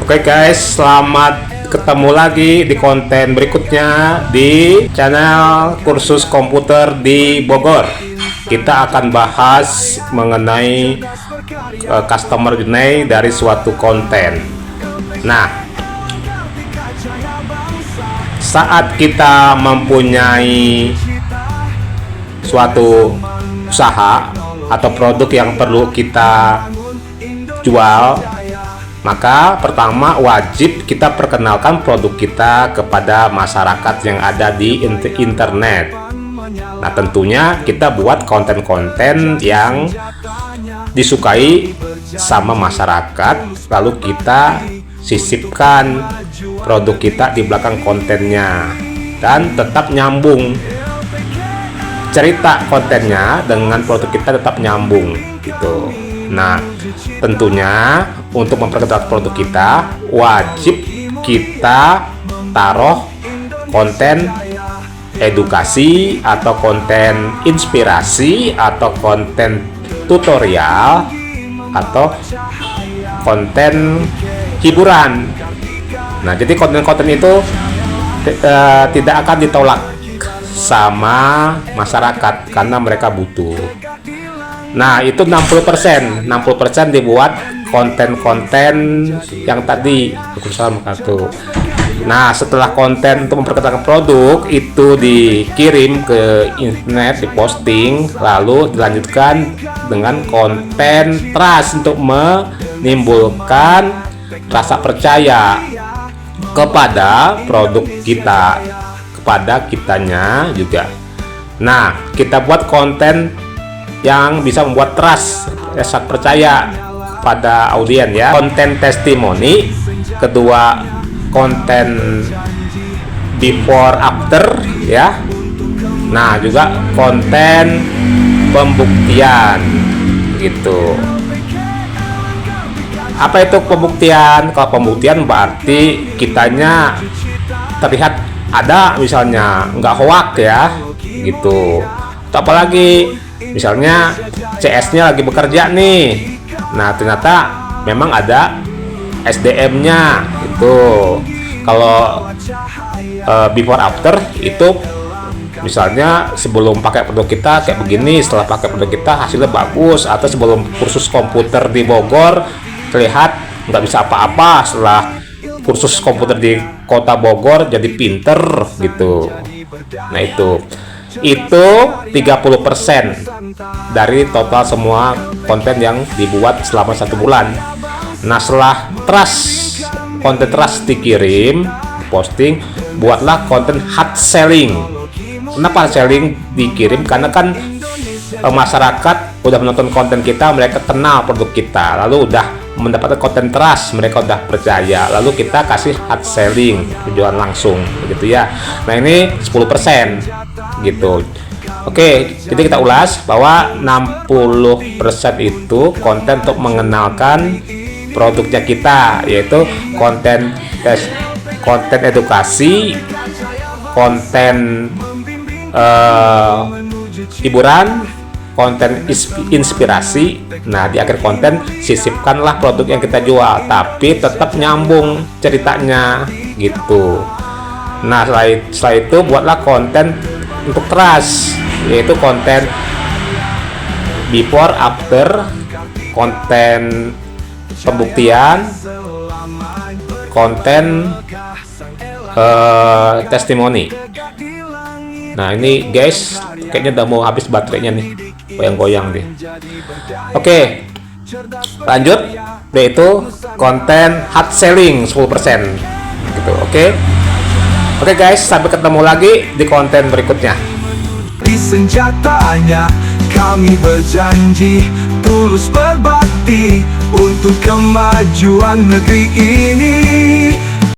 Oke guys, selamat ketemu lagi di konten berikutnya di channel kursus komputer di Bogor. Kita akan bahas mengenai customer journey dari suatu konten. Nah, saat kita mempunyai suatu usaha atau produk yang perlu kita jual, maka pertama wajib kita perkenalkan produk kita kepada masyarakat yang ada di internet. Nah, tentunya kita buat konten-konten yang disukai sama masyarakat, lalu kita sisipkan produk kita di belakang kontennya dan tetap nyambung. Cerita kontennya dengan produk kita tetap nyambung gitu. Nah, tentunya untuk memperkenalkan produk kita wajib kita taruh konten edukasi atau konten inspirasi atau konten tutorial atau konten hiburan. Nah, jadi konten-konten itu tidak akan ditolak sama masyarakat karena mereka butuh. Nah, itu 60% dibuat konten-konten yang tadi. Nah, setelah konten untuk memperkenalkan produk itu dikirim ke internet, diposting, lalu dilanjutkan dengan konten trust untuk menimbulkan rasa percaya kepada produk kita, kepada kitanya juga. Nah, kita buat konten yang bisa membuat trust, rasa percaya pada audiens ya. Konten testimoni, kedua konten before after ya. Nah, juga konten pembuktian gitu. Apa itu pembuktian? Kalau pembuktian berarti kitanya terlihat ada, misalnya nggak hoax ya gitu. Atau apalagi misalnya CS-nya lagi bekerja nih, nah ternyata memang ada SDM-nya itu. Kalau before after itu misalnya sebelum pakai produk kita kayak begini, setelah pakai produk kita hasilnya bagus, atau sebelum kursus komputer di Bogor terlihat nggak bisa apa-apa, setelah kursus komputer di kota Bogor jadi pinter gitu. Nah, itu 30% dari total semua konten yang dibuat selama 1 bulan. Nah, setelah konten trust dikirim, posting, buatlah konten hot selling. Kenapa selling dikirim? Karena kan masyarakat udah menonton konten kita, mereka kenal produk kita, lalu udah mendapatkan konten trust, mereka udah percaya, lalu kita kasih hot selling, tujuan langsung begitu ya. Nah, ini 10% gitu. Oke, jadi kita ulas bahwa 60% itu konten untuk mengenalkan produknya kita, yaitu konten edukasi, konten hiburan, konten inspirasi. Nah, di akhir konten sisipkanlah produk yang kita jual, tapi tetap nyambung ceritanya gitu. Nah, setelah itu buatlah konten untuk trust, yaitu konten before after, konten pembuktian, konten testimoni. Nah, ini guys kayaknya udah mau habis baterainya nih, goyang-goyang deh. Oke, lanjut, yaitu konten hot selling 10% gitu. Oke guys, sampai ketemu lagi di konten berikutnya. Di senjatanya kami berjanji tulus berbakti untuk kemajuan negeri ini.